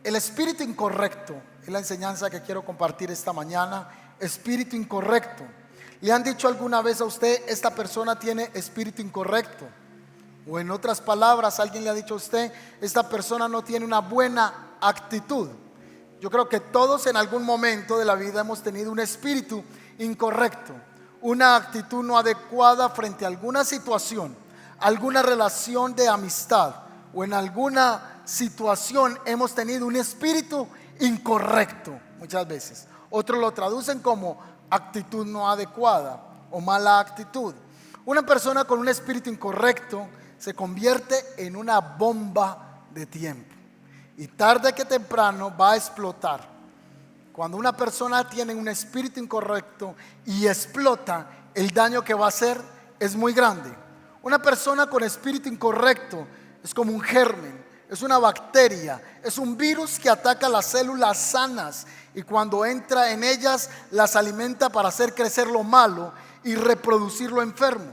El espíritu incorrecto es la enseñanza que quiero compartir esta mañana. Espíritu incorrecto. ¿Le han dicho alguna vez a usted, esta persona tiene espíritu incorrecto? O en otras palabras, alguien le ha dicho a usted, esta persona no tiene una buena actitud. Yo creo que todos en algún momento de la vida hemos tenido un espíritu incorrecto, una actitud no adecuada frente a alguna situación, alguna relación de amistad, o en alguna situación hemos tenido un espíritu incorrecto muchas veces. Otros lo traducen como actitud no adecuada o mala actitud. Una persona con un espíritu incorrecto se convierte en una bomba de tiempo y tarde que temprano va a explotar. Cuando una persona tiene un espíritu incorrecto y explota, el daño que va a hacer es muy grande. Una persona con espíritu incorrecto es como un germen, es una bacteria, es un virus que ataca las células sanas y cuando entra en ellas las alimenta para hacer crecer lo malo y reproducir lo enfermo.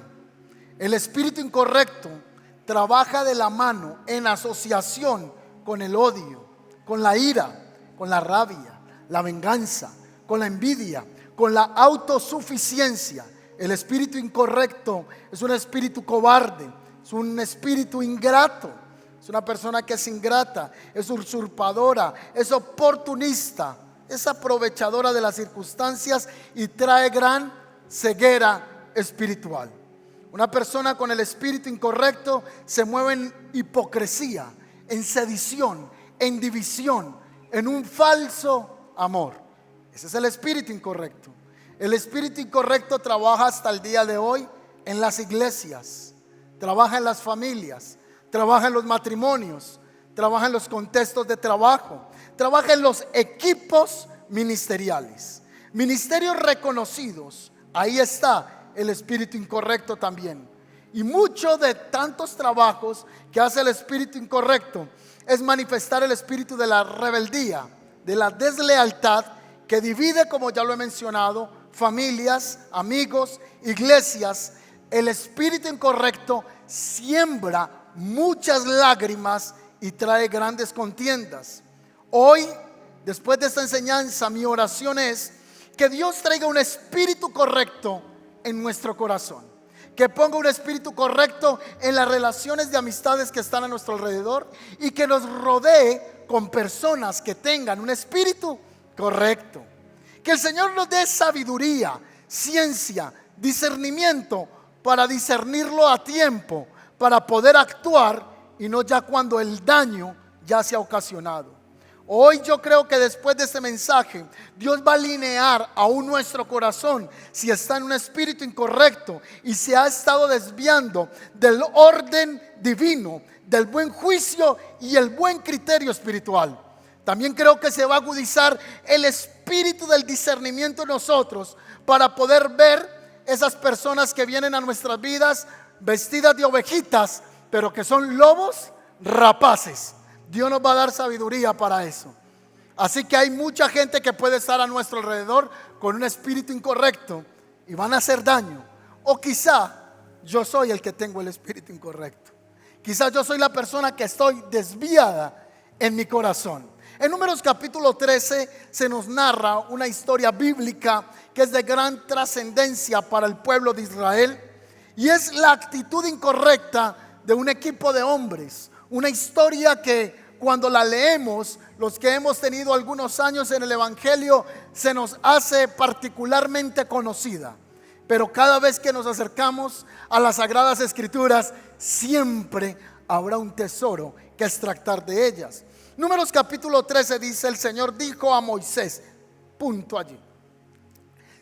El espíritu incorrecto trabaja de la mano en asociación con el odio, con la ira, con la rabia, la venganza, con la envidia, con la autosuficiencia. El espíritu incorrecto es un espíritu cobarde, es un espíritu ingrato, es una persona que es ingrata, es usurpadora, es oportunista, es aprovechadora de las circunstancias y trae gran ceguera espiritual. Una persona con el espíritu incorrecto se mueve en hipocresía, en sedición, en división, en un falso amor. Ese es el espíritu incorrecto. El espíritu incorrecto trabaja hasta el día de hoy en las iglesias, trabaja en las familias, trabaja en los matrimonios, trabaja en los contextos de trabajo, trabaja en los equipos ministeriales, ministerios reconocidos. Ahí está el espíritu incorrecto también. Y mucho de tantos trabajos que hace el espíritu incorrecto es manifestar el espíritu de la rebeldía, de la deslealtad, que divide, como ya lo he mencionado, familias, amigos, iglesias. El espíritu incorrecto siembra muchas lágrimas y trae grandes contiendas. Hoy, después de esta enseñanza, mi oración es que Dios traiga un espíritu correcto en nuestro corazón, que ponga un espíritu correcto en las relaciones de amistades que están a nuestro alrededor y que nos rodee con personas que tengan un espíritu correcto. Que el Señor nos dé sabiduría, ciencia, discernimiento para discernirlo a tiempo, para poder actuar y no ya cuando el daño ya se ha ocasionado. Hoy yo creo que después de este mensaje Dios va a alinear aún nuestro corazón si está en un espíritu incorrecto y se ha estado desviando del orden divino, del buen juicio y el buen criterio espiritual. También creo que se va a agudizar el espíritu del discernimiento en nosotros para poder ver esas personas que vienen a nuestras vidas vestidas de ovejitas, pero que son lobos rapaces. Dios nos va a dar sabiduría para eso. Así que hay mucha gente que puede estar a nuestro alrededor con un espíritu incorrecto y van a hacer daño. O quizá yo soy el que tengo el espíritu incorrecto. Quizá yo soy la persona que estoy desviada en mi corazón. En Números capítulo 13 se nos narra una historia bíblica que es de gran trascendencia para el pueblo de Israel, y es la actitud incorrecta de un equipo de hombres. Una historia que cuando la leemos, los que hemos tenido algunos años en el evangelio, se nos hace particularmente conocida. Pero cada vez que nos acercamos a las sagradas escrituras, siempre habrá un tesoro que extractar de ellas. Números capítulo 13 dice: el Señor dijo a Moisés, punto allí.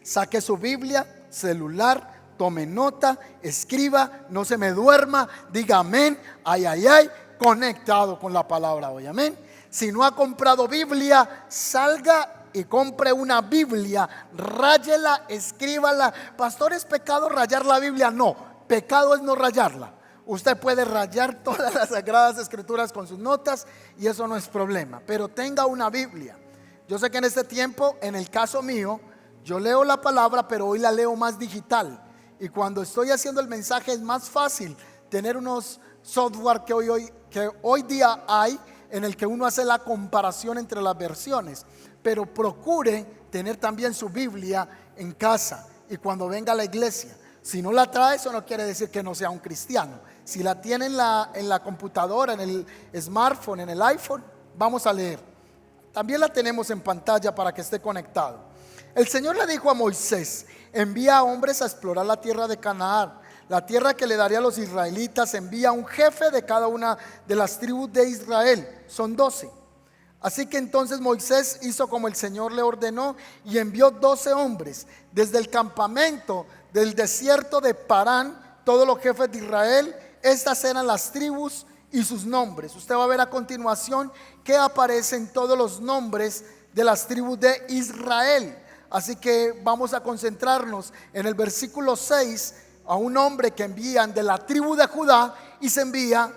Saque su Biblia, celular, tome nota, escriba, no se me duerma, diga amén, ay, ay, ay, conectado con la palabra hoy, amén. Si no ha comprado Biblia, salga y compre una Biblia, ráyela, escríbala. Pastor, ¿es pecado rayar la Biblia? No, pecado es no rayarla. Usted puede rayar todas las sagradas escrituras con sus notas y eso no es problema, pero tenga una Biblia. Yo sé que en este tiempo, en el caso mío, yo leo la palabra, pero hoy la leo más digital. Y cuando estoy haciendo el mensaje es más fácil tener unos software que hoy día hay, en el que uno hace la comparación entre las versiones, pero procure tener también su Biblia en casa y cuando venga a la iglesia. Si no la trae, eso no quiere decir que no sea un cristiano. Si la tiene en la computadora, en el smartphone, en el iPhone, vamos a leer. También la tenemos en pantalla para que esté conectado. El Señor le dijo a Moisés: envía a hombres a explorar la tierra de Canaán, la tierra que le daría a los israelitas. Envía un jefe de cada una de las tribus de Israel. Son 12. Así que entonces Moisés hizo como el Señor le ordenó y envió 12 hombres desde el campamento del desierto de Parán. Todos los jefes de Israel, estas eran las tribus y sus nombres. Usted va a ver a continuación que aparecen todos los nombres de las tribus de Israel. Así que vamos a concentrarnos en el versículo 6, a un hombre que envían de la tribu de Judá, y se envía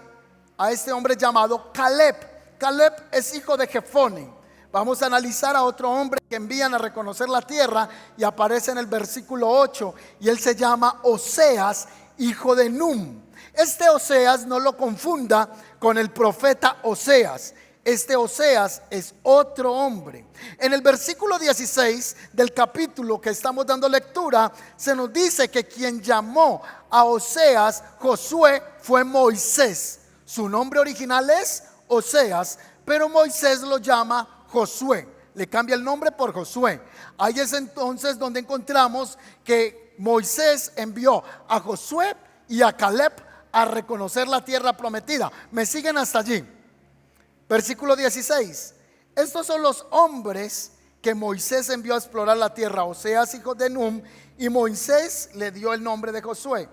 a este hombre llamado Caleb. Caleb es hijo de Jefone. Vamos a analizar a otro hombre que envían a reconocer la tierra y aparece en el versículo 8, y él se llama Oseas, hijo de Num. Este Oseas no lo confunda con el profeta Oseas. Este Oseas es otro hombre. En el versículo 16 del capítulo que estamos dando lectura, se nos dice que quien llamó a Oseas Josué fue Moisés. Su nombre original es Oseas, pero Moisés lo llama Josué. Le cambia el nombre por Josué. Ahí es entonces donde encontramos que Moisés envió a Josué y a Caleb a reconocer la tierra prometida. ¿Me siguen hasta allí? Versículo 16. Estos son los hombres que Moisés envió a explorar la tierra: Oseas, hijo de Num, y Moisés le dio el nombre de Josué.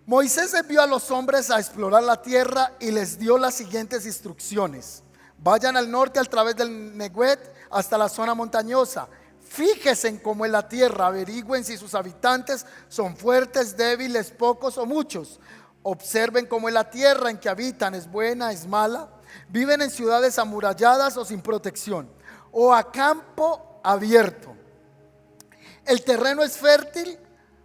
Moisés envió a los hombres a explorar la tierra y les dio las siguientes instrucciones: vayan al norte a través del Neguet hasta la zona montañosa. Fíjense en cómo es la tierra, averigüen si sus habitantes son fuertes, débiles, pocos o muchos. Observen cómo es la tierra en que habitan, es buena, es mala. Viven en ciudades amuralladas o sin protección, o a campo abierto. El terreno es fértil,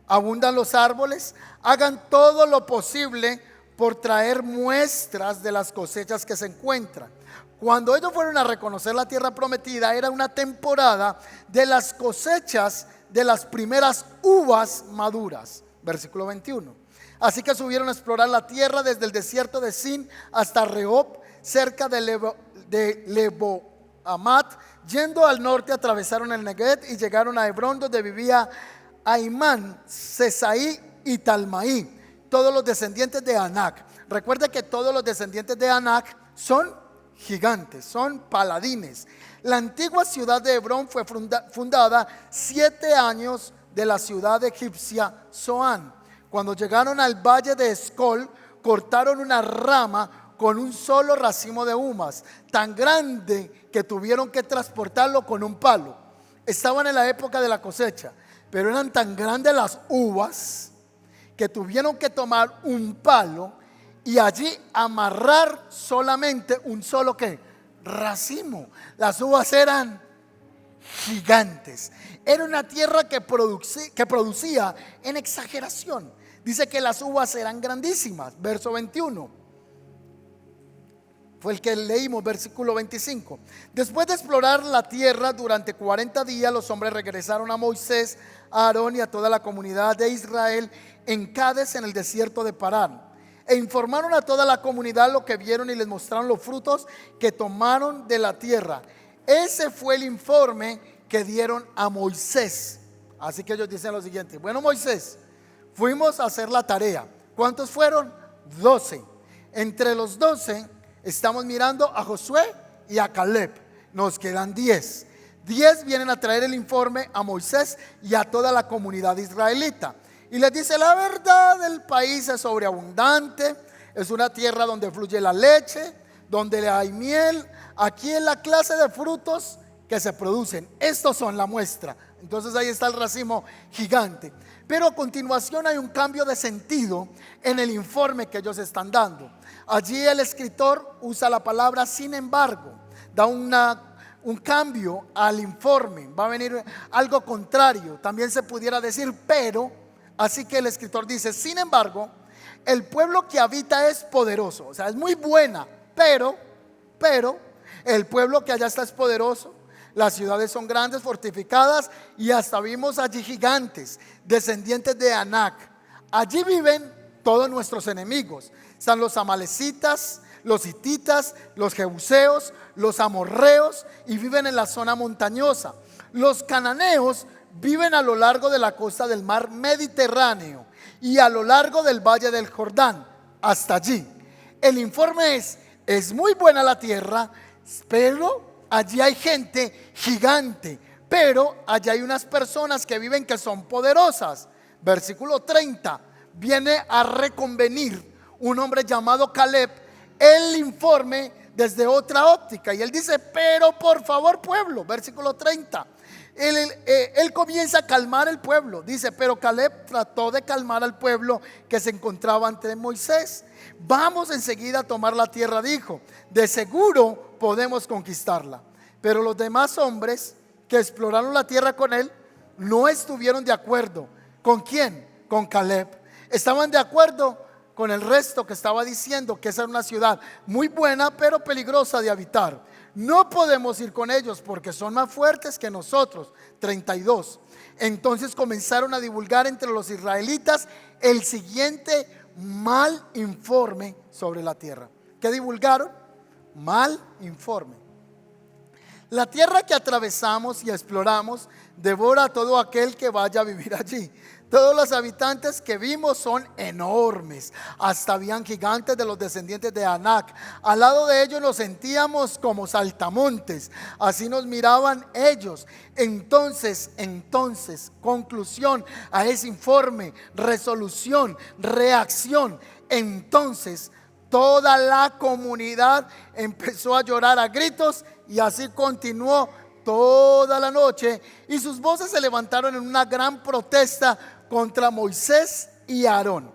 abundan los árboles. Hagan todo lo posible por traer muestras de las cosechas que se encuentran. Cuando ellos fueron a reconocer la tierra prometida, era una temporada de las cosechas de las primeras uvas maduras. Versículo 21. Así que subieron a explorar la tierra desde el desierto de Sin hasta Rehob, cerca de Lebo-Amat. Yendo al norte, atravesaron el Neguet y llegaron a Hebrón, donde vivía Aimán, Sesaí y Talmaí, todos los descendientes de Anac. Recuerde que todos los descendientes de Anac son gigantes, son paladines. La antigua ciudad de Hebrón fue fundada 7 años de la ciudad egipcia Zoán. Cuando llegaron al valle de Escol, cortaron una rama con un solo racimo de uvas, tan grande que tuvieron que transportarlo con un palo. Estaban en la época de la cosecha, pero eran tan grandes las uvas que tuvieron que tomar un palo y allí amarrar solamente un solo ¿qué? Racimo. Las uvas eran gigantes. Era una tierra que producía en exageración. Dice que las uvas eran grandísimas. Verso 21 fue el que leímos. Versículo 25. Después de explorar la tierra durante 40 días, los hombres regresaron a Moisés, a Aarón y a toda la comunidad de Israel en Cades, en el desierto de Parán, e informaron a toda la comunidad lo que vieron y les mostraron los frutos que tomaron de la tierra. Ese fue el informe que dieron a Moisés. Así que ellos dicen lo siguiente: bueno, Moisés, fuimos a hacer la tarea. ¿Cuántos fueron? 12. Entre los 12 estamos mirando a Josué y a Caleb. Nos quedan 10. 10 vienen a traer el informe a Moisés y a toda la comunidad israelita. Y les dice: la verdad, el país es sobreabundante, es una tierra donde fluye la leche, donde hay miel. Aquí es la clase de frutos que se producen. Estos son la muestra. Entonces ahí está el racimo gigante. Pero a continuación hay un cambio de sentido en el informe que ellos están dando. Allí el escritor usa la palabra sin embargo, da un cambio al informe. Va a venir algo contrario. También se pudiera decir pero. Así que el escritor dice: sin embargo, el pueblo que habita es poderoso. O sea, es muy buena, pero Pero el pueblo que allá está es poderoso, las ciudades son grandes, fortificadas, y hasta vimos allí gigantes, descendientes de Anac. Allí viven todos nuestros enemigos. Están los amalecitas, los hititas, los jebuseos, los amorreos, y viven en la zona montañosa. Los cananeos viven a lo largo de la costa del mar Mediterráneo y a lo largo del valle del Jordán, hasta allí. El informe es muy buena la tierra, pero allí hay gente gigante, pero allí hay unas personas que viven que son poderosas. Versículo 30, viene a reconvenir un hombre llamado Caleb el informe desde otra óptica, y él dice: pero por favor, pueblo. Versículo 30, él comienza a calmar el pueblo. Dice: pero Caleb trató de calmar al pueblo que se encontraba ante Moisés. Vamos enseguida a tomar la tierra, dijo, de seguro podemos conquistarla. Pero los demás hombres que exploraron la tierra con él no estuvieron de acuerdo. ¿Con quién? Con Caleb. Estaban de acuerdo con el resto que estaba diciendo que esa era una ciudad muy buena pero peligrosa de habitar. No podemos ir con ellos porque son más fuertes que nosotros. 32. Entonces comenzaron a divulgar entre los israelitas el siguiente mal informe sobre la tierra. ¿Qué divulgaron? Mal informe. La tierra que atravesamos y exploramos devora a todo aquel que vaya a vivir allí. Todos los habitantes que vimos son enormes. Hasta habían gigantes de los descendientes de Anac. Al lado de ellos nos sentíamos como saltamontes. Así nos miraban ellos. Entonces, conclusión a ese informe, resolución, reacción. Entonces, toda la comunidad empezó a llorar a gritos, y así continuó toda la noche. Y sus voces se levantaron en una gran protesta contra Moisés y Aarón.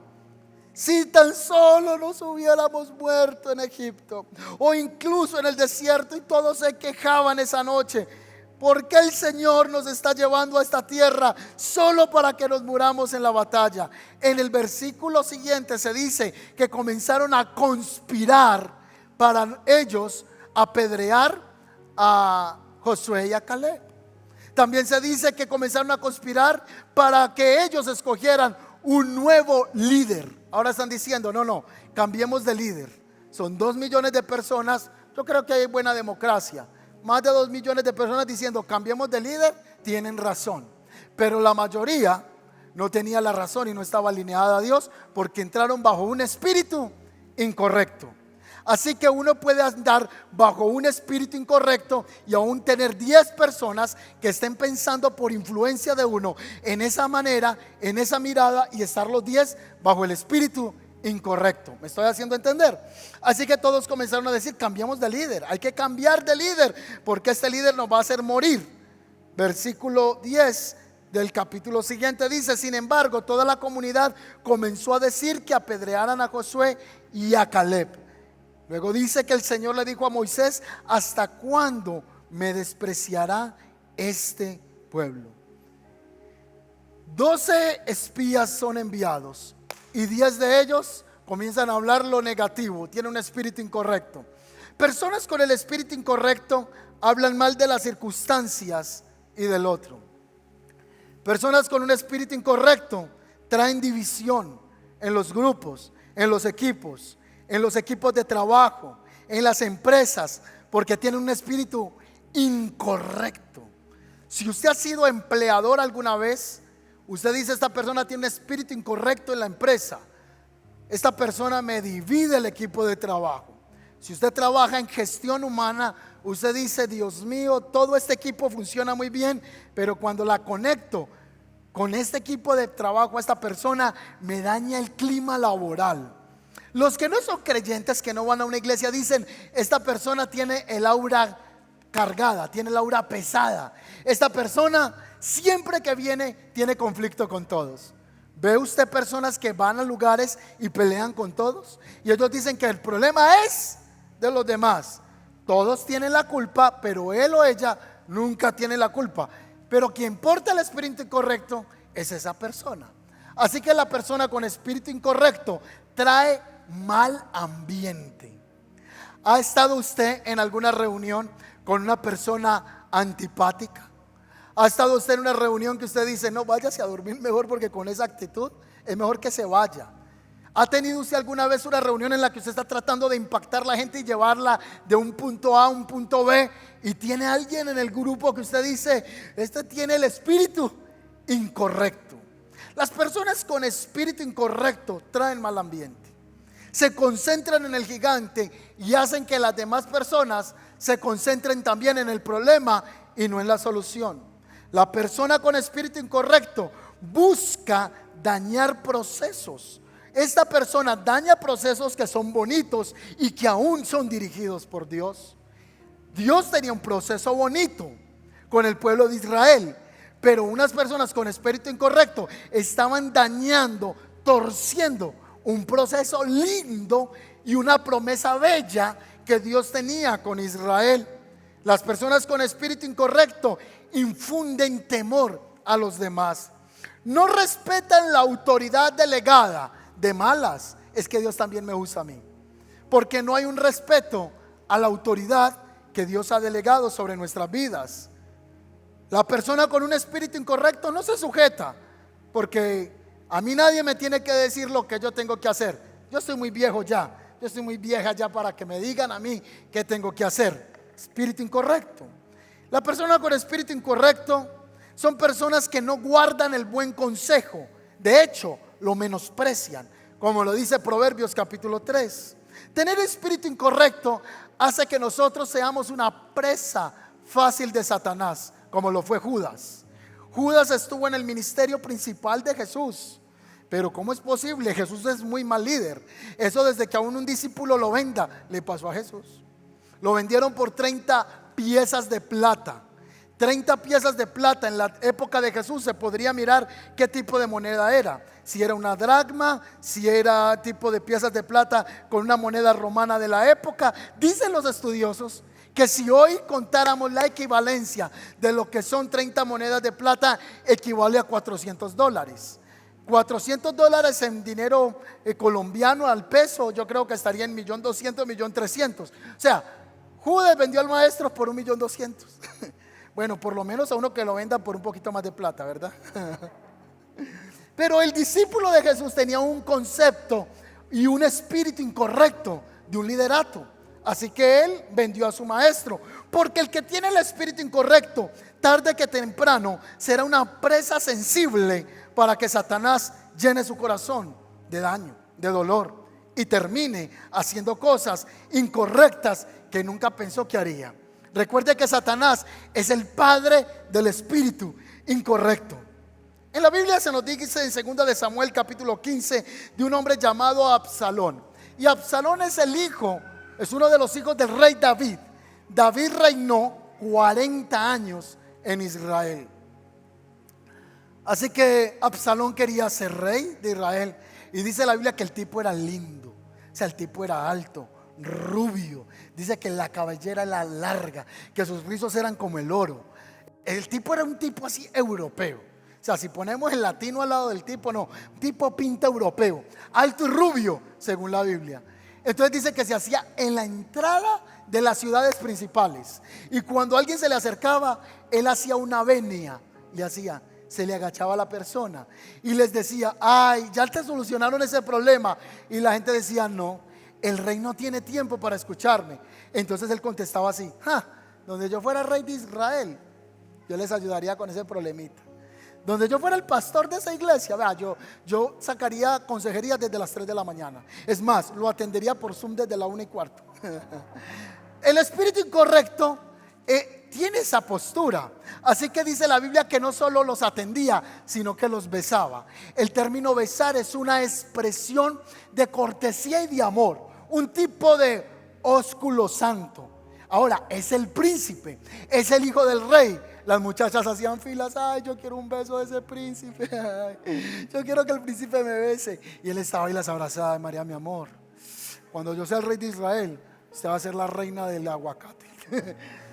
Si tan solo nos hubiéramos muerto en Egipto, o incluso en el desierto. Y todos se quejaban esa noche: ¿por qué el Señor nos está llevando a esta tierra solo para que nos muramos en la batalla? En el versículo siguiente se dice que comenzaron a conspirar para ellos apedrear a Josué y a Caleb. También se dice que comenzaron a conspirar para que ellos escogieran un nuevo líder. Ahora están diciendo: no, cambiemos de líder. Son 2 millones de personas. Yo creo que hay buena democracia. Más de 2 millones de personas diciendo: cambiemos de líder. Tienen razón. Pero la mayoría no tenía la razón y no estaba alineada a Dios, porque entraron bajo un espíritu incorrecto. Así que uno puede andar bajo un espíritu incorrecto y aún tener 10 personas que estén pensando por influencia de uno en esa manera, en esa mirada, y estar los 10 bajo el espíritu incorrecto. ¿Me estoy haciendo entender? Así que todos comenzaron a decir: cambiamos de líder, hay que cambiar de líder, porque este líder nos va a hacer morir. Versículo 10 del capítulo siguiente dice: sin embargo, toda la comunidad comenzó a decir que apedrearan a Josué y a Caleb. Luego dice que el Señor le dijo a Moisés: ¿hasta cuándo me despreciará este pueblo? 12 espías son enviados y 10 de ellos comienzan a hablar lo negativo. Tienen un espíritu incorrecto. Personas con el espíritu incorrecto hablan mal de las circunstancias y del otro. Personas con un espíritu incorrecto traen división en los grupos, en los equipos de trabajo, en las empresas, porque tienen un espíritu incorrecto. Si usted ha sido empleador alguna vez, usted dice: esta persona tiene un espíritu incorrecto en la empresa. Esta persona me divide el equipo de trabajo. Si usted trabaja en gestión humana, usted dice: Dios mío, todo este equipo funciona muy bien, pero cuando la conecto con este equipo de trabajo, esta persona me daña el clima laboral. Los que no son creyentes, que no van a una iglesia, dicen: esta persona tiene el aura cargada, tiene el aura pesada. Esta persona siempre que viene tiene conflicto con todos. ¿Ve usted personas que van a lugares y pelean con todos? Y ellos dicen que el problema es de los demás. Todos tienen la culpa, pero él o ella nunca tiene la culpa. Pero quien porta el espíritu incorrecto es esa persona. Así que la persona con espíritu incorrecto trae mal ambiente. ¿Ha estado usted en alguna reunión con una persona antipática? ¿Ha estado usted en una reunión que usted dice, no, váyase a dormir mejor porque con esa actitud es mejor que se vaya? ¿Ha tenido usted alguna vez una reunión en la que usted está tratando de impactar a la gente y llevarla de un punto A a un punto B, y tiene alguien en el grupo que usted dice, este tiene el espíritu incorrecto? Las personas con espíritu incorrecto traen mal ambiente, se concentran en el gigante y hacen que las demás personas se concentren también en el problema y no en la solución. La persona con espíritu incorrecto busca dañar procesos. Esta persona daña procesos que son bonitos y que aún son dirigidos por Dios. Dios tenía un proceso bonito con el pueblo de Israel, pero unas personas con espíritu incorrecto estaban dañando, torciendo un proceso lindo y una promesa bella que Dios tenía con Israel. Las personas con espíritu incorrecto infunden temor a los demás, no respetan la autoridad delegada. De malas es que Dios también me usa a mí, porque no hay un respeto a la autoridad que Dios ha delegado sobre nuestras vidas. La persona con un espíritu incorrecto no se sujeta, porque a mí nadie me tiene que decir lo que yo tengo que hacer. Yo estoy muy viejo ya, yo estoy muy vieja ya para que me digan a mí qué tengo que hacer. Espíritu incorrecto. La persona con espíritu incorrecto son personas que no guardan el buen consejo. De hecho, lo menosprecian, como lo dice Proverbios capítulo 3. Tener espíritu incorrecto hace que nosotros seamos una presa fácil de Satanás, como lo fue Judas. Judas estuvo en el ministerio principal de Jesús, pero ¿cómo es posible? Jesús es muy mal líder. Eso desde que aún un discípulo lo venda, le pasó a Jesús. Lo vendieron por 30 piezas de plata. 30 piezas de plata en la época de Jesús se podría mirar qué tipo de moneda era. Si era una dracma, si era tipo de piezas de plata con una moneda romana de la época. Dicen los estudiosos que si hoy contáramos la equivalencia de lo que son 30 monedas de plata, equivale a $400. $400 en dinero colombiano al peso, yo creo que estaría en 1.200.000, 1.300.000. O sea, Judas vendió al maestro por 1.200.000. Bueno, por lo menos a uno que lo venda por un poquito más de plata, ¿verdad? Pero el discípulo de Jesús tenía un concepto y un espíritu incorrecto de un liderato. Así que él vendió a su maestro, porque el que tiene el espíritu incorrecto, tarde que temprano, será una presa sensible para que Satanás llene su corazón de daño, de dolor, y termine haciendo cosas incorrectas que nunca pensó que haría. Recuerde que Satanás es el padre del espíritu incorrecto. En la Biblia se nos dice en 2 de Samuel capítulo 15 de un hombre llamado Absalón. Y Absalón es el hijo, es uno de los hijos del rey David. David reinó 40 años en Israel. Así que Absalón quería ser rey de Israel. Y dice la Biblia que el tipo era lindo. O sea, el tipo era alto, rubio. Dice que la cabellera era larga, que sus rizos eran como el oro. El tipo era un tipo así europeo. O sea, si ponemos el latino al lado del tipo, no, un tipo pinta europeo, alto y rubio, según la Biblia. Entonces dice que se hacía en la entrada de las ciudades principales. Y cuando alguien se le acercaba, él hacía una venia. Le hacía, se le agachaba a la persona y les decía, ay, ya te solucionaron ese problema. Y la gente decía, no, el rey no tiene tiempo para escucharme. Entonces él contestaba así, donde yo fuera rey de Israel, yo les ayudaría con ese problemita. Donde yo fuera el pastor de esa iglesia, vea, yo sacaría consejería desde las 3 de la mañana. Es más, lo atendería por Zoom desde la 1:15. El espíritu incorrecto tiene esa postura. Así que dice la Biblia que no solo los atendía, sino que los besaba. El término besar es una expresión de cortesía y de amor, un tipo de ósculo santo. Ahora, es el príncipe, es el hijo del rey. Las muchachas hacían filas, ay, yo quiero un beso de ese príncipe, ay, yo quiero que el príncipe me bese. Y él estaba y las abrazaba, María, mi amor, cuando yo sea el rey de Israel, usted va a ser la reina del aguacate,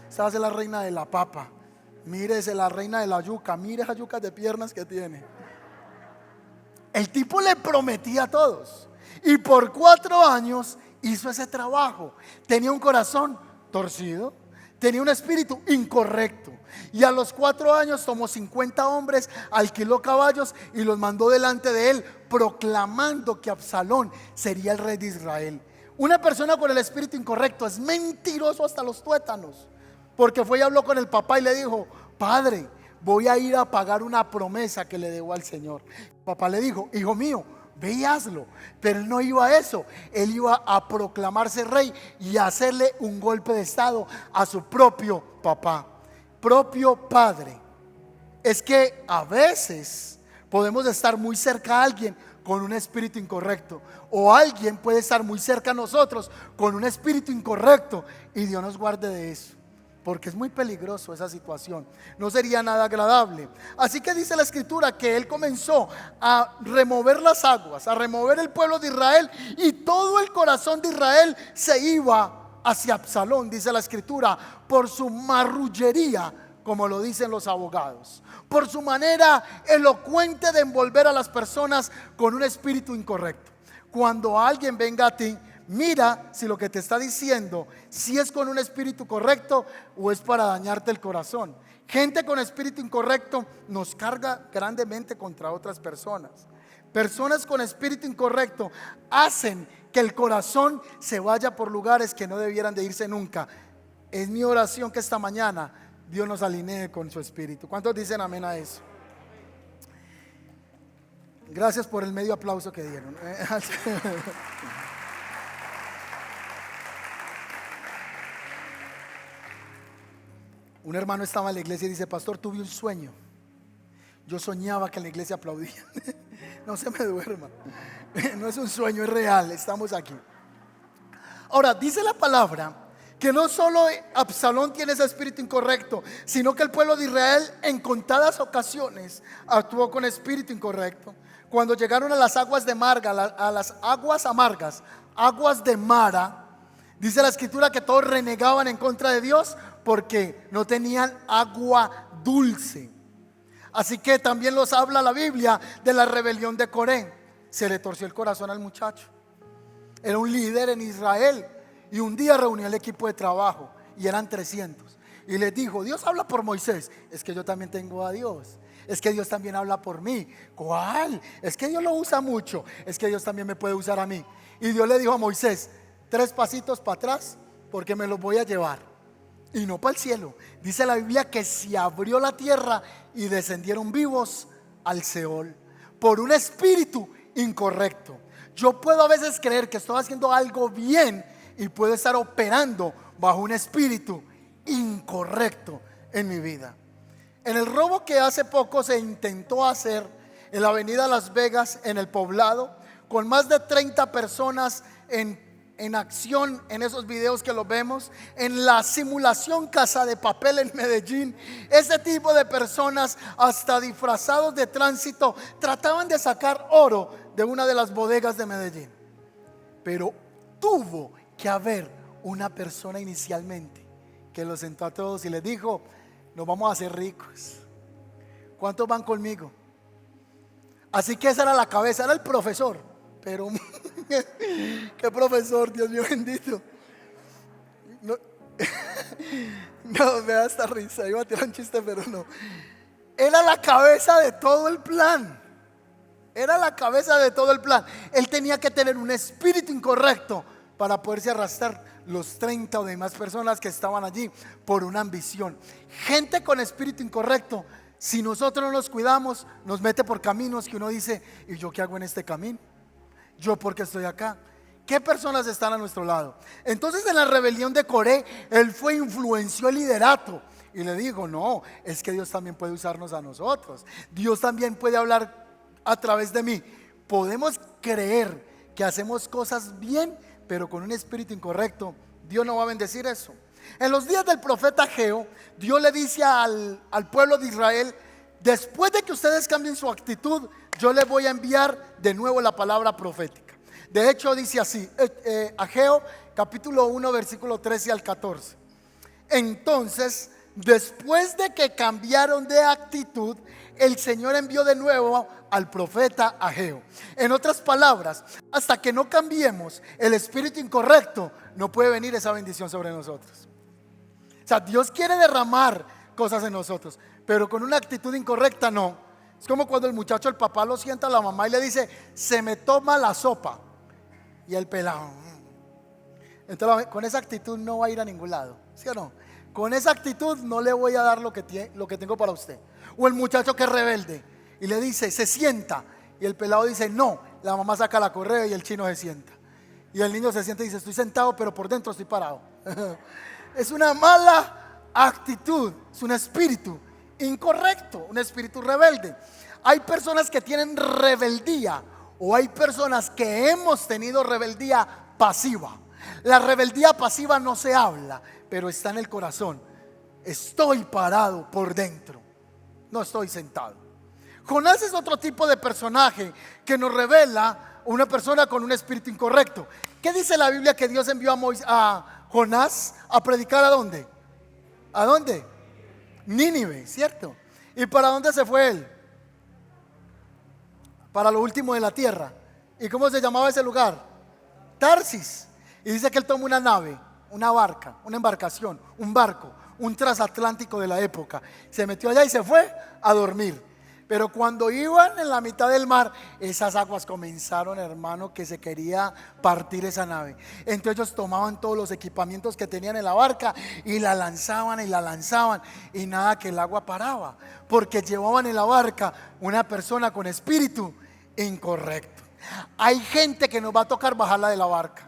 usted va a ser la reina de la papa, mírese la reina de la yuca, mire esas yucas de piernas que tiene. El tipo le prometía a todos. Y por 4 años hizo ese trabajo. Tenía un corazón torcido, tenía un espíritu incorrecto. Y a los 4 años tomó 50 hombres, alquiló caballos y los mandó delante de él, proclamando que Absalón sería el rey de Israel. Una persona con el espíritu incorrecto es mentiroso hasta los tuétanos, porque fue y habló con el papá y le dijo: padre, voy a ir a pagar una promesa que le debo al Señor. El papá le dijo: hijo mío, ve y hazlo. Pero él no iba a eso, él iba a proclamarse rey y a hacerle un golpe de estado a su propio papá, propio padre. Es que a veces podemos estar muy cerca a alguien con un espíritu incorrecto, o alguien puede estar muy cerca a nosotros con un espíritu incorrecto, y Dios nos guarde de eso, porque es muy peligroso esa situación, no sería nada agradable. Así que dice la escritura que él comenzó a remover las aguas, a remover el pueblo de Israel, y todo el corazón de Israel se iba hacia Absalón, dice la escritura, por su marrullería, como lo dicen los abogados, por su manera elocuente de envolver a las personas con un espíritu incorrecto. Cuando alguien venga a ti, mira si lo que te está diciendo, si es con un espíritu correcto o es para dañarte el corazón. Gente con espíritu incorrecto nos carga grandemente contra otras personas. Personas con espíritu incorrecto hacen que el corazón se vaya por lugares que no debieran de irse nunca. Es mi oración que esta mañana Dios nos alinee con su espíritu. ¿Cuántos dicen amén a eso? Gracias por el medio aplauso que dieron. Un hermano estaba en la iglesia y dice: pastor, tuve un sueño. Yo soñaba que en la iglesia aplaudían. No se me duerma. No es un sueño, es real. Estamos aquí. Ahora, dice la palabra que no solo Absalón tiene ese espíritu incorrecto, sino que el pueblo de Israel en contadas ocasiones actuó con espíritu incorrecto. Cuando llegaron a las aguas de Marga, a las aguas amargas, aguas de Mara, dice la escritura que todos renegaban en contra de Dios porque no tenían agua dulce. Así que también los habla la Biblia de la rebelión de Coré. Se le torció el corazón al muchacho. Era un líder en Israel y un día reunió al equipo de trabajo y eran 300 y les dijo: Dios habla por Moisés. Es que yo también tengo a Dios. Es que Dios también habla por mí. ¿Cuál? Es que Dios lo usa mucho. Es que Dios también me puede usar a mí. Y Dios le dijo a Moisés: 3 pasitos para atrás, porque me los voy a llevar. Y no para el cielo. Dice la Biblia que se abrió la tierra y descendieron vivos al Seol por un espíritu incorrecto. Yo puedo a veces creer que estoy haciendo algo bien y puedo estar operando bajo un espíritu incorrecto en mi vida. En el robo que hace poco se intentó hacer en la avenida Las Vegas, en el Poblado, con más de 30 personas en acción en esos videos que los vemos, en la simulación Casa de Papel en Medellín, ese tipo de personas, hasta disfrazados de tránsito, trataban de sacar oro de una de las bodegas de Medellín. Pero tuvo que haber una persona inicialmente que los sentó a todos y les dijo: nos vamos a hacer ricos. ¿Cuántos van conmigo? Así que esa era la cabeza, era el profesor. Pero qué profesor, Dios mío bendito. No, no, me da esta risa. Iba a tirar un chiste, pero no. Era la cabeza de todo el plan. Era la cabeza de todo el plan. Él tenía que tener un espíritu incorrecto para poderse arrastrar los 30 o demás personas que estaban allí por una ambición. Gente con espíritu incorrecto, si nosotros no nos cuidamos, nos mete por caminos que uno dice: ¿y yo qué hago en este camino? ¿Yo por qué estoy acá? ¿Qué personas están a nuestro lado? Entonces, en la rebelión de Coré, él influenció el liderato y le dijo: no, es que Dios también puede usarnos a nosotros. Dios también puede hablar a través de mí. Podemos creer que hacemos cosas bien, pero con un espíritu incorrecto, Dios no va a bendecir eso. En los días del profeta Ageo, Dios le dice al pueblo de Israel: después de que ustedes cambien su actitud, yo les voy a enviar de nuevo la palabra profética. De hecho dice así, Ageo capítulo 1 versículo 13 al 14. Entonces Después de que cambiaron de actitud, el Señor envió de nuevo al profeta Ageo. En otras palabras, hasta que no cambiemos el espíritu incorrecto, no puede venir esa bendición sobre nosotros. O sea, Dios quiere derramar cosas en nosotros, pero con una actitud incorrecta no. Es como cuando el muchacho, el papá lo sienta a la mamá y le dice: se me toma la sopa. Y el pelado, entonces con esa actitud no va a ir a ningún lado, ¿sí o no? Con esa actitud no le voy a dar lo que tengo para usted. O el muchacho que es rebelde y le dice: se sienta. Y el pelado dice: no. La mamá saca la correa y el chino se sienta. Y el niño se sienta y dice: estoy sentado, pero por dentro estoy parado. Es una mala actitud, es un espíritu incorrecto, un espíritu rebelde. Hay personas que tienen rebeldía, o hay personas que hemos tenido rebeldía pasiva. La rebeldía pasiva no se habla, pero está en el corazón. Estoy parado por dentro, no estoy sentado. Jonás es otro tipo de personaje que nos revela una persona con un espíritu incorrecto. ¿Qué dice la Biblia? Que Dios envió a Jonás a predicar ¿a dónde? ¿A dónde? Nínive, ¿cierto? ¿Y para dónde se fue él? Para lo último de la tierra. ¿Y cómo se llamaba ese lugar? Tarsis. Y dice que él tomó una nave, una barca, una embarcación, un barco, un transatlántico de la época. Se metió allá y se fue a dormir. Pero cuando iban en la mitad del mar, esas aguas comenzaron, hermano, que se quería partir esa nave. Entonces ellos tomaban todos los equipamientos que tenían en la barca y la lanzaban y la lanzaban, y nada, que el agua paraba, porque llevaban en la barca una persona con espíritu incorrecto. Hay gente que nos va a tocar bajarla de la barca.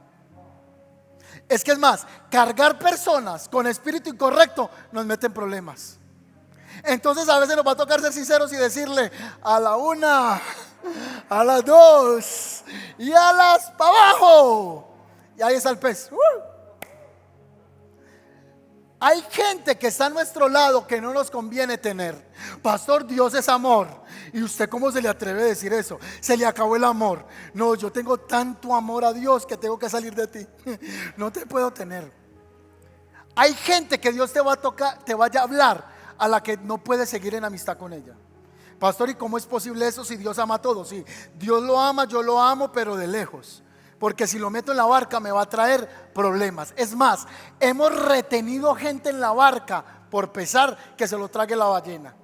Es que es más, cargar personas con espíritu incorrecto nos mete en problemas. Entonces a veces nos va a tocar ser sinceros y decirle: a la una, a las dos y a las para abajo. Y ahí está el pez. Hay gente que está a nuestro lado que no nos conviene tener. Pastor, Dios es amor. ¿Y usted cómo se le atreve a decir eso? Se le acabó el amor. No, yo tengo tanto amor a Dios que tengo que salir de ti. No te puedo tener. Hay gente que Dios te va a tocar, te vaya a hablar, a la que no puedes seguir en amistad con ella. Pastor, ¿y cómo es posible eso si Dios ama a todos? Sí, Dios lo ama, yo lo amo, pero de lejos. Porque si lo meto en la barca me va a traer problemas. Es más, hemos retenido gente en la barca por pesar que se lo trague la ballena.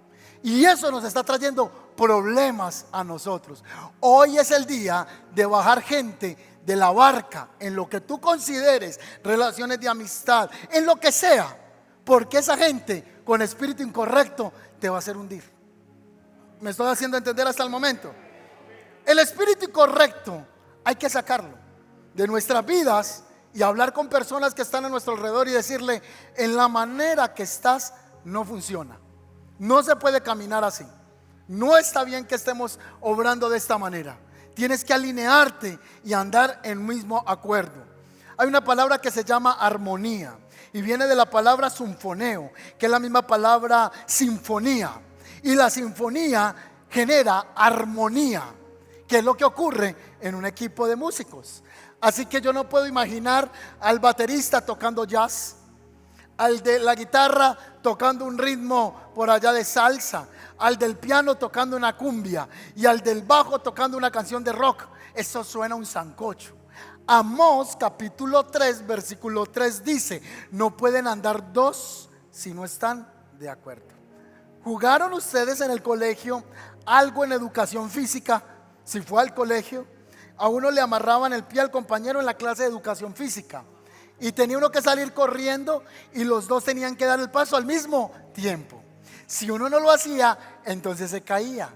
Y eso nos está trayendo problemas a nosotros. Hoy es el día de bajar gente de la barca en lo que tú consideres relaciones de amistad, en lo que sea, porque esa gente con espíritu incorrecto te va a hacer hundir. ¿Me estoy haciendo entender hasta el momento? El espíritu incorrecto hay que sacarlo de nuestras vidas y hablar con personas que están a nuestro alrededor y decirle: en la manera que estás no funciona, no se puede caminar así, no está bien que estemos obrando de esta manera. Tienes que alinearte y andar en mismo acuerdo. Hay una palabra que se llama armonía y viene de la palabra sinfoneo, que es la misma palabra sinfonía. Y la sinfonía genera armonía, que es lo que ocurre en un equipo de músicos. Así que yo no puedo imaginar al baterista tocando jazz, al de la guitarra tocando un ritmo por allá de salsa, al del piano tocando una cumbia y al del bajo tocando una canción de rock. Eso suena un sancocho. Amós capítulo 3 versículo 3 dice: no pueden andar dos si no están de acuerdo. ¿Jugaron ustedes en el colegio algo en educación física? Si fue al colegio, a uno le amarraban el pie al compañero en la clase de educación física y tenía uno que salir corriendo y los dos tenían que dar el paso al mismo tiempo. Si uno no lo hacía, entonces se caía.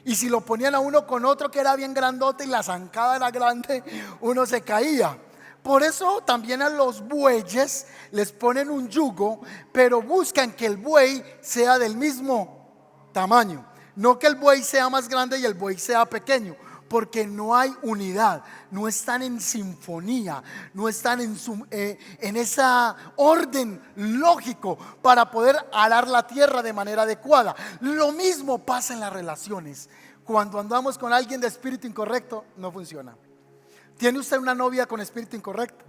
Y si lo ponían a uno con otro que era bien grandote y la zancada era grande, uno se caía. Por eso también a los bueyes les ponen un yugo, pero buscan que el buey sea del mismo tamaño, no que el buey sea más grande y el buey sea pequeño, porque no hay unidad, no están en sinfonía, no están en esa orden lógico para poder arar la tierra de manera adecuada. Lo mismo pasa en las relaciones. Cuando andamos con alguien de espíritu incorrecto, no funciona. ¿Tiene usted una novia con espíritu incorrecto?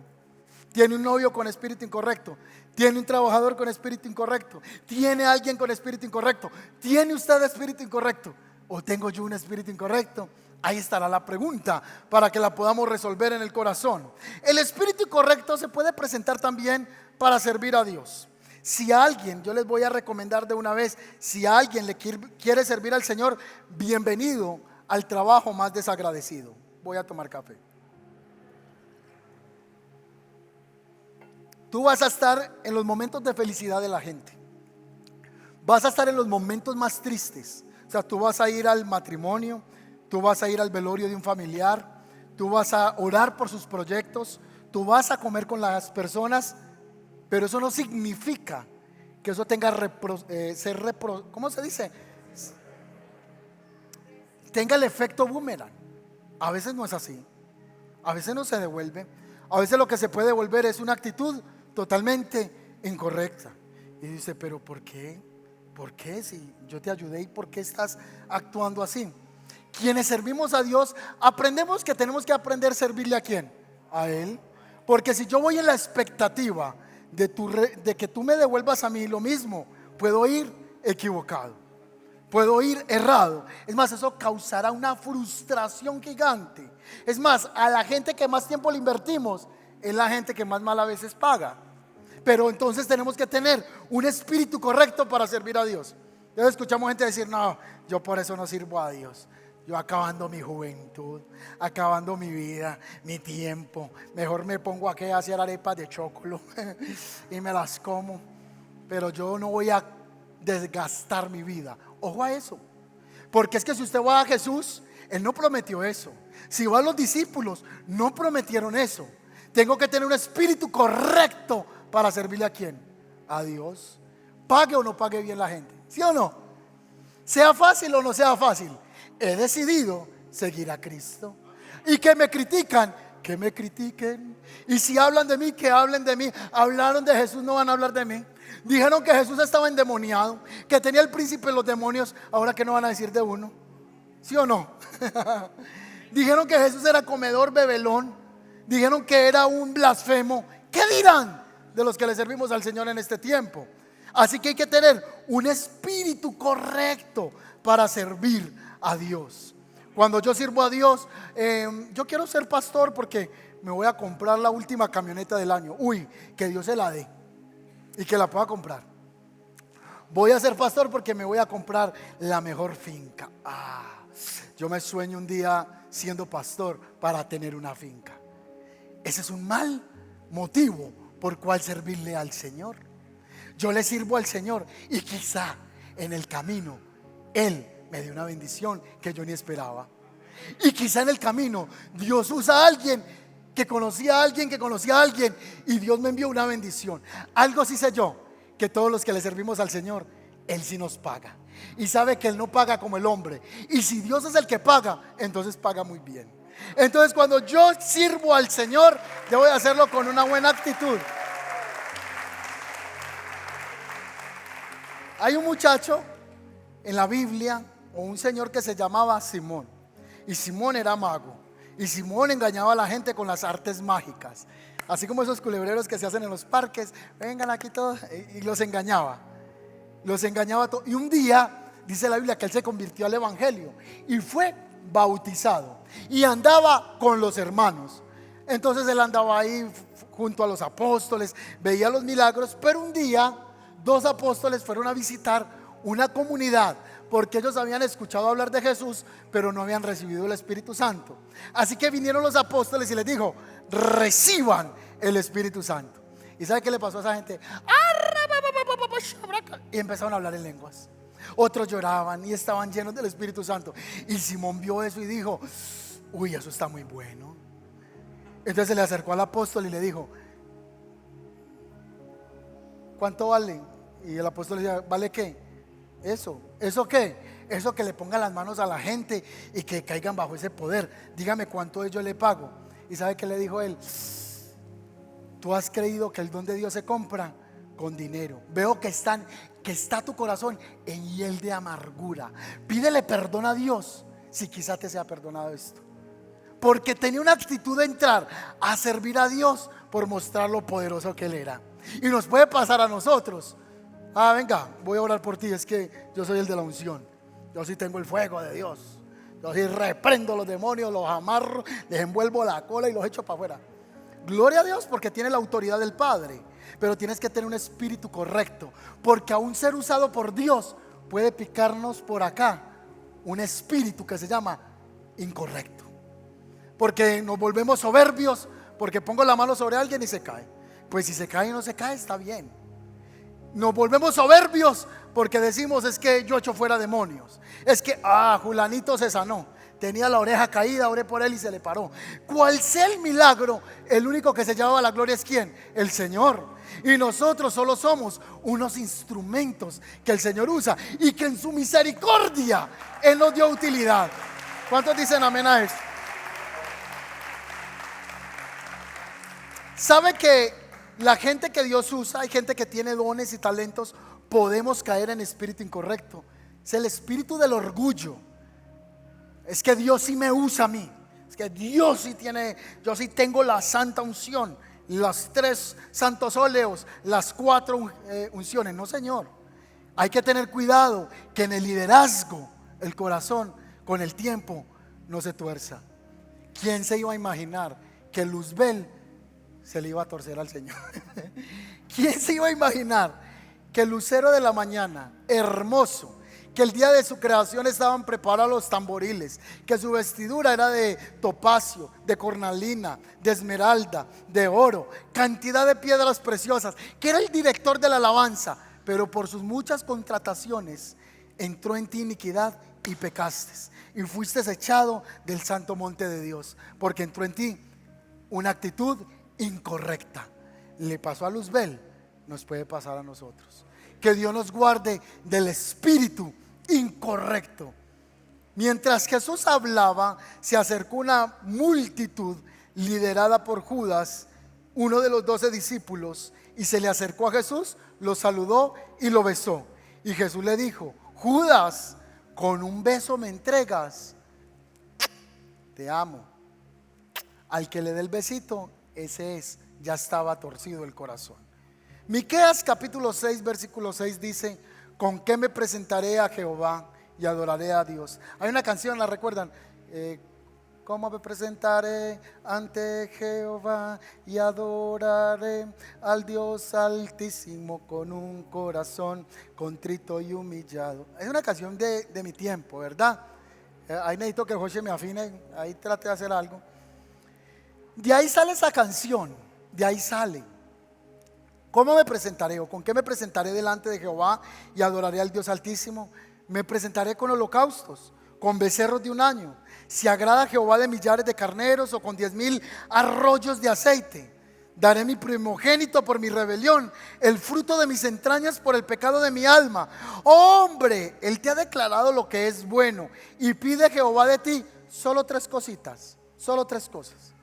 Tiene un novio con espíritu incorrecto. Tiene un trabajador con espíritu incorrecto. Tiene alguien con espíritu incorrecto. ¿Tiene usted espíritu incorrecto? ¿O tengo yo un espíritu incorrecto? Ahí estará la pregunta para que la podamos resolver en el corazón. El espíritu incorrecto se puede presentar también para servir a Dios. Si alguien, yo les voy a recomendar de una vez, si alguien le quiere servir al Señor, bienvenido al trabajo más desagradecido. Voy a tomar café. Tú vas a estar en los momentos de felicidad de la gente. Vas a estar en los momentos más tristes. O sea, tú vas a ir al matrimonio, tú vas a ir al velorio de un familiar, tú vas a orar por sus proyectos, tú vas a comer con las personas, pero eso no significa que eso tenga ¿cómo se dice? Tenga el efecto boomerang. A veces no es así. A veces no se devuelve. A veces lo que se puede devolver es una actitud totalmente incorrecta. Y dice, pero ¿por qué? ¿Por qué? Si yo te ayudé, ¿y por qué estás actuando así? Quienes servimos a Dios, aprendemos que tenemos que aprender a servirle ¿a quién? A Él. Porque si yo voy en la expectativa de que tú me devuelvas a mí lo mismo, puedo ir equivocado, puedo ir errado. Es más, eso causará una frustración gigante. Es más, a la gente que más tiempo le invertimos es la gente que más mal a veces paga. Pero entonces tenemos que tener un espíritu correcto para servir a Dios. Entonces escuchamos gente decir, no, yo por eso no sirvo a Dios. Yo acabando mi juventud, acabando mi vida, mi tiempo, mejor me pongo aquí a hacer arepas de chocolo y me las como. Pero yo no voy a desgastar mi vida. Ojo a eso. Porque es que si usted va a Jesús, Él no prometió eso. Si va a los discípulos, no prometieron eso. Tengo que tener un espíritu correcto para servirle ¿a quién? A Dios. Pague o no pague bien la gente, ¿sí o no? Sea fácil o no sea fácil, he decidido seguir a Cristo. Y que me critican, que me critiquen. Y si hablan de mí, que hablen de mí. Hablaron de Jesús, no van a hablar de mí. Dijeron que Jesús estaba endemoniado, que tenía el príncipe de los demonios. Ahora, ¿qué no van a decir de uno? ¿Sí o no? Dijeron que Jesús era comedor, bebelón. Dijeron que era un blasfemo. ¿Qué dirán de los que le servimos al Señor en este tiempo? Así que hay que tener un espíritu correcto para servir a Dios. Cuando yo sirvo a Dios, yo quiero ser pastor porque me voy a comprar la última camioneta del año. Uy, que Dios se la dé y que la pueda comprar. Voy a ser pastor porque me voy a comprar la mejor finca. Yo me sueño un día siendo pastor para tener una finca. Ese es un mal motivo por cual servirle al Señor. Yo le sirvo al Señor y quizá en el camino Él me dio una bendición que yo ni esperaba. Y quizá en el camino Dios usa a alguien que conocía a alguien que conocía a alguien y Dios me envió una bendición. Algo sí sé yo, que todos los que le servimos al Señor, Él sí nos paga. Y sabe que Él no paga como el hombre. Y si Dios es el que paga, entonces paga muy bien. Entonces cuando yo sirvo al Señor, debo de hacerlo con una buena actitud. Hay un muchacho en la Biblia, o un señor que se llamaba Simón. Y Simón era mago. Y Simón engañaba a la gente con las artes mágicas. Así como esos culebreros que se hacen en los parques. Vengan aquí todos. Y los engañaba. Los engañaba todos. Y un día dice la Biblia que él se convirtió al evangelio. Y fue bautizado. Y andaba con los hermanos. Entonces él andaba ahí junto a los apóstoles. Veía los milagros. Pero un día 2 apóstoles fueron a visitar una comunidad, porque ellos habían escuchado hablar de Jesús, pero no habían recibido el Espíritu Santo. Así que vinieron los apóstoles y les dijo: reciban el Espíritu Santo. ¿Y sabe qué le pasó a esa gente? Y empezaron a hablar en lenguas. Otros lloraban y estaban llenos del Espíritu Santo. Y Simón vio eso y dijo: uy, eso está muy bueno. Entonces se le acercó al apóstol y le dijo: ¿cuánto vale? Y el apóstol le decía: ¿vale qué? ¿Eso qué? Eso que le pongan las manos a la gente y que caigan bajo ese poder. Dígame cuánto yo le pago. ¿Y sabe qué le dijo él? Tú has creído que el don de Dios se compra con dinero. Veo que está tu corazón en hiel de amargura. Pídele perdón a Dios si quizá te sea perdonado esto. porque tenía una actitud de entrar a servir a Dios por mostrar lo poderoso que Él era. Y nos puede pasar a nosotros. Venga, voy a orar por ti, es que yo soy el de la unción, yo sí tengo el fuego de Dios, yo sí reprendo los demonios, los amarro, les envuelvo la cola y los echo para afuera. Gloria a Dios, porque tiene la autoridad del Padre. Pero tienes que tener un espíritu correcto, porque aún ser usado por Dios puede picarnos por acá un espíritu que se llama incorrecto, porque nos volvemos soberbios, porque pongo la mano sobre alguien y se cae. Pues si se cae o no se cae, está bien. Nos volvemos soberbios porque decimos: es que yo echo fuera demonios, es que Julanito se sanó, tenía la oreja caída, oré por él y se le paró. Cual sea el milagro, el único que se llevaba la gloria es ¿quién? El Señor. Y nosotros solo somos unos instrumentos que el Señor usa y que en su misericordia Él nos dio utilidad. ¿Cuántos dicen amén a eso? ¿Sabe que la gente que Dios usa, hay gente que tiene dones y talentos, podemos caer en espíritu incorrecto? Es el espíritu del orgullo. Es que Dios sí me usa a mí, es que Dios sí tiene, yo sí tengo la santa unción, los 3 santos óleos, las 4 unciones. No, señor, hay que tener cuidado que en el liderazgo el corazón con el tiempo no se tuerza. ¿Quién se iba a imaginar que Luzbel se le iba a torcer al Señor? ¿Quién se iba a imaginar que el lucero de la mañana, hermoso, que el día de su creación estaban preparados los tamboriles, que su vestidura era de topacio, de cornalina, de esmeralda, de oro, cantidad de piedras preciosas, que era el director de la alabanza, pero por sus muchas contrataciones entró en ti iniquidad y pecaste y fuiste echado del santo monte de Dios, porque entró en ti una actitud incorrecta? Le pasó a Luzbel, nos puede pasar a nosotros. Que Dios nos guarde del espíritu incorrecto. Mientras Jesús hablaba, se acercó una multitud liderada por Judas, uno de los 12 discípulos, y se le acercó a Jesús, lo saludó y lo besó. Y Jesús le dijo: Judas, ¿con un beso me entregas? Te amo. Al que le dé el besito, ese es, ya estaba torcido el corazón. Miqueas capítulo 6 versículo 6 dice: ¿con qué me presentaré a Jehová y adoraré a Dios? Hay una canción, ¿la recuerdan? ¿Cómo me presentaré ante Jehová y adoraré al Dios altísimo con un corazón contrito y humillado? Es una canción de mi tiempo, ¿verdad? Ahí necesito que José me afine, ahí trate de hacer algo. De ahí sale esa canción, de ahí sale. ¿Cómo me presentaré o con qué me presentaré delante de Jehová y adoraré al Dios altísimo? Me presentaré con holocaustos, con becerros de un año. Si agrada a Jehová de millares de carneros, o con 10,000 arroyos de aceite. Daré mi primogénito por mi rebelión, el fruto de mis entrañas por el pecado de mi alma. Hombre, Él te ha declarado lo que es bueno, y pide Jehová de ti solo 3 cositas, solo 3 cosas.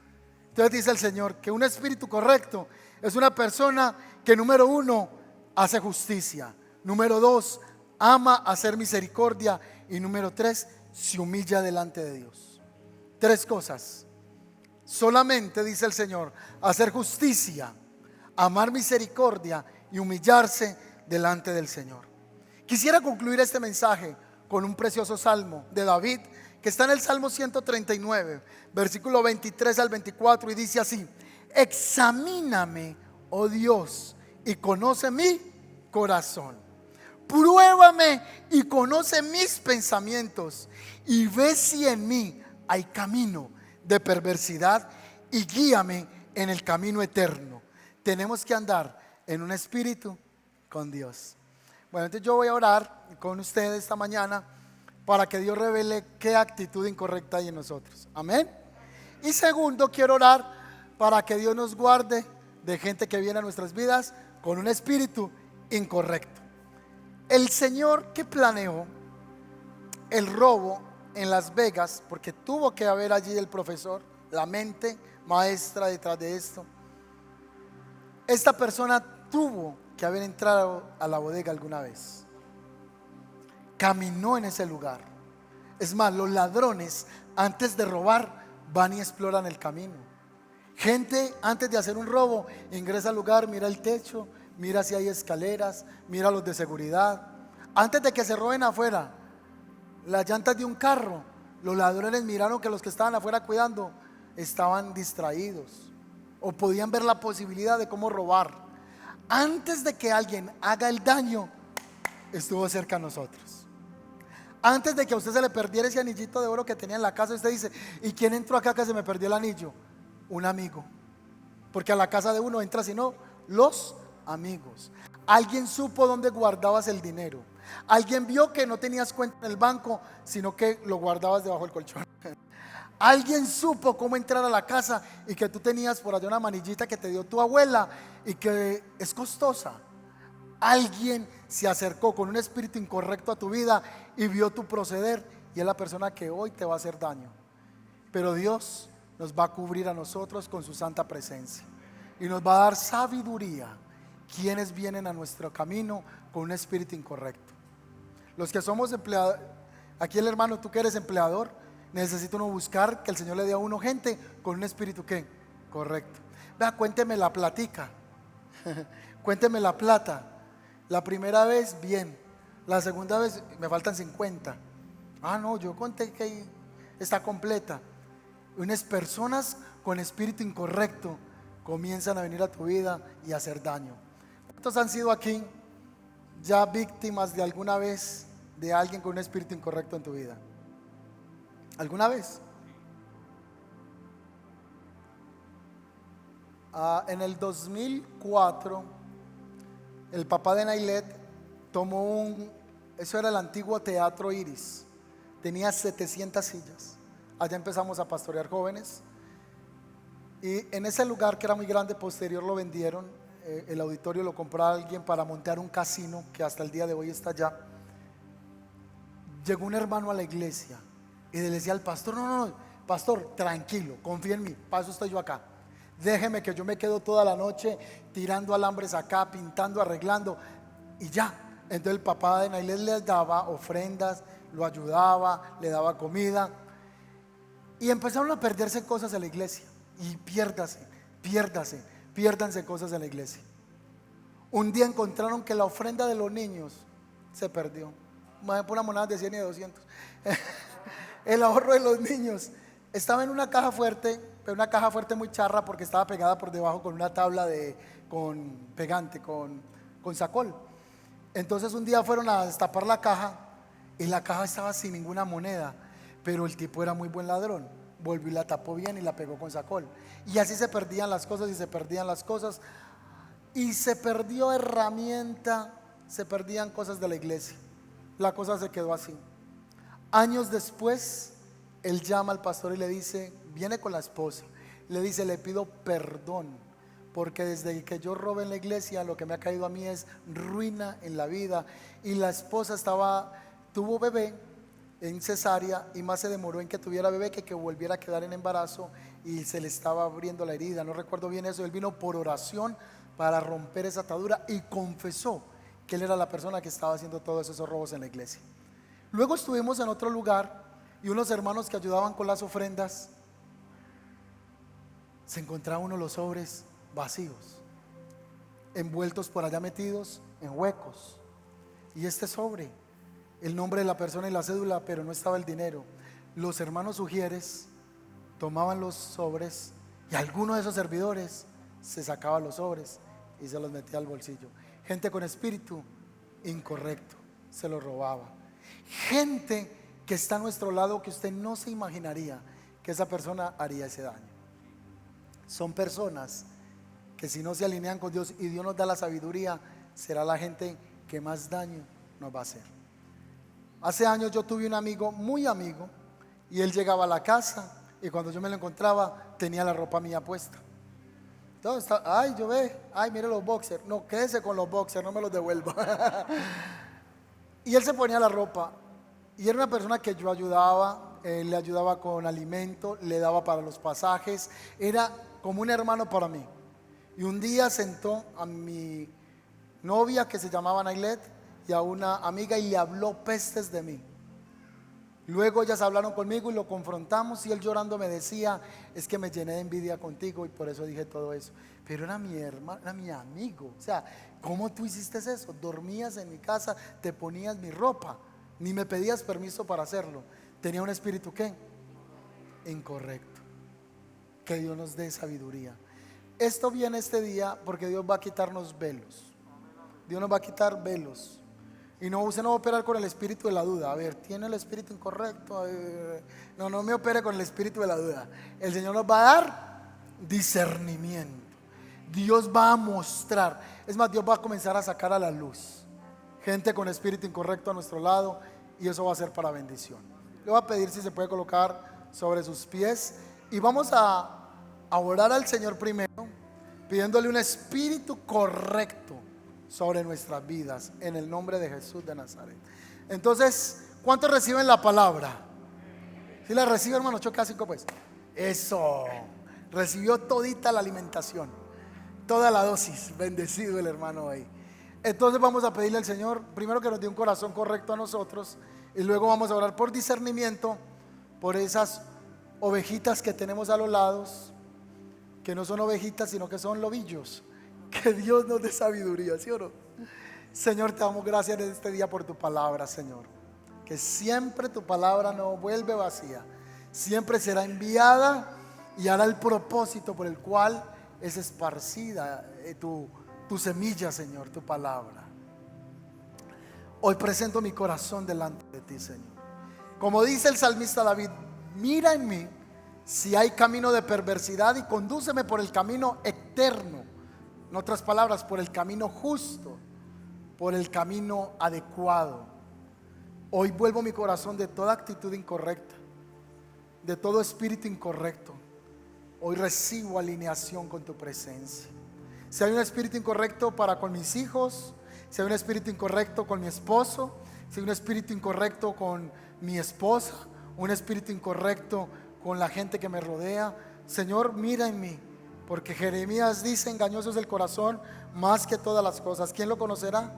Entonces dice el Señor que un espíritu correcto es una persona que, número 1, hace justicia, número 2, ama hacer misericordia, y número 3, se humilla delante de Dios. 3 cosas. Solamente, dice el Señor, hacer justicia, amar misericordia y humillarse delante del Señor. Quisiera concluir este mensaje con un precioso salmo de David, que está en el Salmo 139, versículo 23 al 24, y dice así: examíname, oh Dios, y conoce mi corazón. Pruébame y conoce mis pensamientos, y ve si en mí hay camino de perversidad, y guíame en el camino eterno. Tenemos que andar en un espíritu con Dios. Bueno, entonces yo voy a orar con ustedes esta mañana para que Dios revele qué actitud incorrecta hay en nosotros. Amén. Y segundo, quiero orar para que Dios nos guarde de gente que viene a nuestras vidas con un espíritu incorrecto. El Señor que planeó el robo en Las Vegas, porque tuvo que haber allí el profesor, la mente maestra detrás de esto, esta persona tuvo que haber entrado a la bodega alguna vez. Caminó en ese lugar. Es más, los ladrones, antes de robar, van y exploran el camino. Gente antes de hacer un robo ingresa al lugar, mira el techo, mira si hay escaleras, mira los de seguridad. Antes de que se roben afuera las llantas de un carro, los ladrones miraron que los que estaban afuera cuidando estaban distraídos o podían ver la posibilidad de cómo robar. Antes de que alguien haga el daño, estuvo cerca a nosotros. Antes de que a usted se le perdiera ese anillito de oro que tenía en la casa, usted dice: ¿y quién entró acá que se me perdió el anillo? Un amigo. Porque a la casa de uno entra sino los amigos. Alguien supo dónde guardabas el dinero. Alguien vio que no tenías cuenta en el banco, sino que lo guardabas debajo del colchón. Alguien supo cómo entrar a la casa y que tú tenías por allá una manillita que te dio tu abuela y que es costosa. Alguien se acercó con un espíritu incorrecto a tu vida y vio tu proceder, y es la persona que hoy te va a hacer daño. Pero Dios nos va a cubrir a nosotros con su santa presencia y nos va a dar sabiduría quienes vienen a nuestro camino con un espíritu incorrecto. Los que somos empleados, aquí el hermano, tú que eres empleador, necesita uno buscar que el Señor le dé a uno gente con un espíritu ¿qué? Correcto. Vea, cuénteme la platica. Cuénteme la plata. La primera vez, bien. La segunda vez, me faltan 50. Ah, no, yo conté que está completa. Unas personas con espíritu incorrecto comienzan a venir a tu vida y a hacer daño. ¿Cuántos han sido aquí ya víctimas de alguna vez de alguien con un espíritu incorrecto en tu vida? ¿Alguna vez? En el 2004, el papá de Nailet tomó eso era el antiguo Teatro Iris, tenía 700 sillas. Allá empezamos a pastorear jóvenes, y en ese lugar que era muy grande, posterior lo vendieron. El auditorio lo compró a alguien para montar un casino que hasta el día de hoy está allá. Llegó un hermano a la iglesia y le decía al pastor: no, pastor, tranquilo, confía en mí, para eso estoy yo acá. Déjeme que yo me quedo toda la noche tirando alambres acá, pintando, arreglando, y ya. Entonces el papá de Nailet les daba ofrendas, lo ayudaba, le daba comida, y empezaron a perderse cosas en la iglesia. Y piérdanse cosas en la iglesia. Un día encontraron que la ofrenda de los niños se perdió. Una moneda de 100 y de 200. El ahorro de los niños estaba en una caja fuerte, pero una caja fuerte muy charra, porque estaba pegada por debajo con una tabla con pegante, con sacol. Entonces un día fueron a destapar la caja y la caja estaba sin ninguna moneda, pero el tipo era muy buen ladrón. Volvió y la tapó bien y la pegó con sacol. Y así se perdían las cosas y se perdían las cosas. Y se perdió herramienta, se perdían cosas de la iglesia. La cosa se quedó así. Años después, él llama al pastor y le dice, viene con la esposa, le dice: le pido perdón, porque desde que yo robé en la iglesia, lo que me ha caído a mí es ruina en la vida. Y la esposa tuvo bebé en cesárea, y más se demoró en que tuviera bebé que volviera a quedar en embarazo, y se le estaba abriendo la herida. No recuerdo bien eso. Él vino por oración para romper esa atadura y confesó que él era la persona que estaba haciendo todos esos robos en la iglesia. Luego estuvimos en otro lugar y unos hermanos que ayudaban con las ofrendas, se encontraban uno los sobres vacíos, envueltos por allá, metidos en huecos. Y este sobre, el nombre de la persona y la cédula, pero no estaba el dinero. Los hermanos Ujieres tomaban los sobres, y alguno de esos servidores se sacaba los sobres y se los metía al bolsillo. Gente con espíritu incorrecto se los robaba. Gente que está a nuestro lado, que usted no se imaginaría que esa persona haría ese daño. Son personas que, si no se alinean con Dios y Dios nos da la sabiduría, será la gente que más daño nos va a hacer. Hace años yo tuve un amigo, muy amigo, y él llegaba a la casa y cuando yo me lo encontraba tenía la ropa mía puesta. Entonces, ay, yo ay, mire los boxers. No, quédese con los boxers, no me los devuelva. Y él se ponía la ropa, y era una persona que yo ayudaba, le ayudaba con alimento, le daba para los pasajes, era como un hermano para mí. Y un día sentó a mi novia, que se llamaba Nailet, y a una amiga, y le habló pestes de mí. Luego ellas hablaron conmigo y lo confrontamos y él llorando me decía, es que me llené de envidia contigo y por eso dije todo eso. Pero era mi hermano, era mi amigo. O sea, ¿cómo tú hiciste eso? Dormías en mi casa, te ponías mi ropa, ni me pedías permiso para hacerlo. Tenía un espíritu, ¿qué? Incorrecto. Que Dios nos dé sabiduría. Esto viene este día porque Dios va a quitarnos velos. Dios nos va a quitar velos. Y no, usted no va a operar con el espíritu de la duda. A ver, ¿tiene el espíritu incorrecto? No, no me opere con el espíritu de la duda. El Señor nos va a dar discernimiento. Dios va a mostrar. Es más, Dios va a comenzar a sacar a la luz gente con espíritu incorrecto a nuestro lado, y eso va a ser para bendición. Le voy a pedir si se puede colocar sobre sus pies y vamos a orar al Señor primero, pidiéndole un espíritu correcto sobre nuestras vidas, en el nombre de Jesús de Nazaret. Entonces, ¿cuántos reciben la palabra? ¿Sí la recibe, hermano? Choca 5 pues. Eso, recibió todita la alimentación, toda la dosis. Bendecido el hermano ahí. Entonces vamos a pedirle al Señor primero que nos dé un corazón correcto a nosotros, y luego vamos a orar por discernimiento por esas ovejitas que tenemos a los lados, que no son ovejitas sino que son lobillos. Que Dios nos dé sabiduría, ¿sí o no? Señor, te damos gracias en este día por tu palabra, Señor. Que siempre tu palabra no vuelve vacía, siempre será enviada y hará el propósito por el cual es esparcida tu semilla, Señor, tu palabra. Hoy presento mi corazón delante de ti, Señor. Como dice el salmista David, mira en mí si hay camino de perversidad y condúceme por el camino eterno. En otras palabras, por el camino justo, por el camino adecuado. Hoy vuelvo mi corazón de toda actitud incorrecta, de todo espíritu incorrecto. Hoy recibo alineación con tu presencia. Si hay un espíritu incorrecto para con mis hijos, si hay un espíritu incorrecto con mi esposo, si hay un espíritu incorrecto con mi esposa, un espíritu incorrecto con la gente que me rodea, Señor, mira en mí. Porque Jeremías dice, engañoso es el corazón más que todas las cosas. ¿Quién lo conocerá?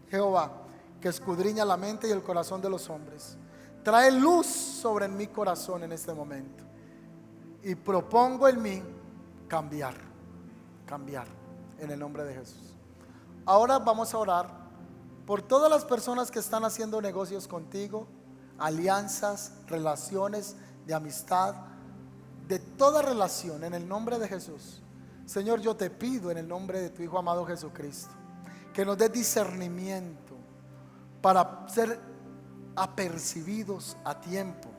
Jehová, que escudriña la mente y el corazón de los hombres. Trae luz sobre mi corazón en este momento. Y propongo en mí cambiar en el nombre de Jesús. Ahora vamos a orar por todas las personas que están haciendo negocios contigo, alianzas, relaciones de amistad, de toda relación, en el nombre de Jesús. Señor, yo te pido en el nombre de tu Hijo amado Jesucristo, que nos dé discernimiento para ser apercibidos a tiempo,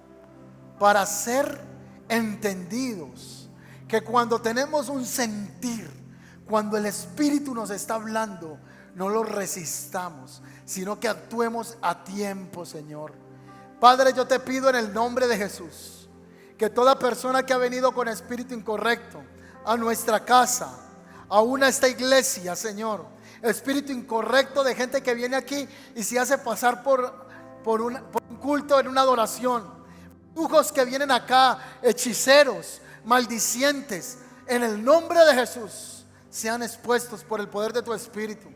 para ser entendidos, que cuando tenemos un sentir, cuando el Espíritu nos está hablando, no lo resistamos, sino que actuemos a tiempo, Señor. Padre, yo te pido en el nombre de Jesús, que toda persona que ha venido con espíritu incorrecto a nuestra casa, aún a esta iglesia, Señor, espíritu incorrecto de gente que viene aquí y se hace pasar por un culto, en una adoración, brujos que vienen acá, hechiceros, maldicientes, en el nombre de Jesús, sean expuestos por el poder de tu espíritu.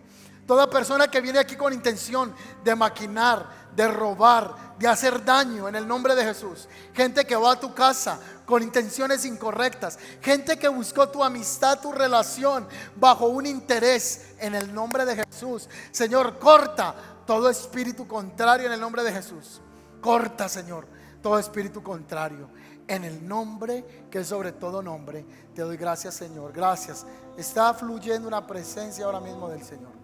Toda persona que viene aquí con intención de maquinar, de robar, de hacer daño, en el nombre de Jesús. Gente que va a tu casa con intenciones incorrectas. Gente que buscó tu amistad, tu relación bajo un interés, en el nombre de Jesús. Señor, corta todo espíritu contrario en el nombre de Jesús. Corta, Señor, todo espíritu contrario. En el nombre que es sobre todo nombre, te doy gracias, Señor. Gracias. Está fluyendo una presencia ahora mismo del Señor.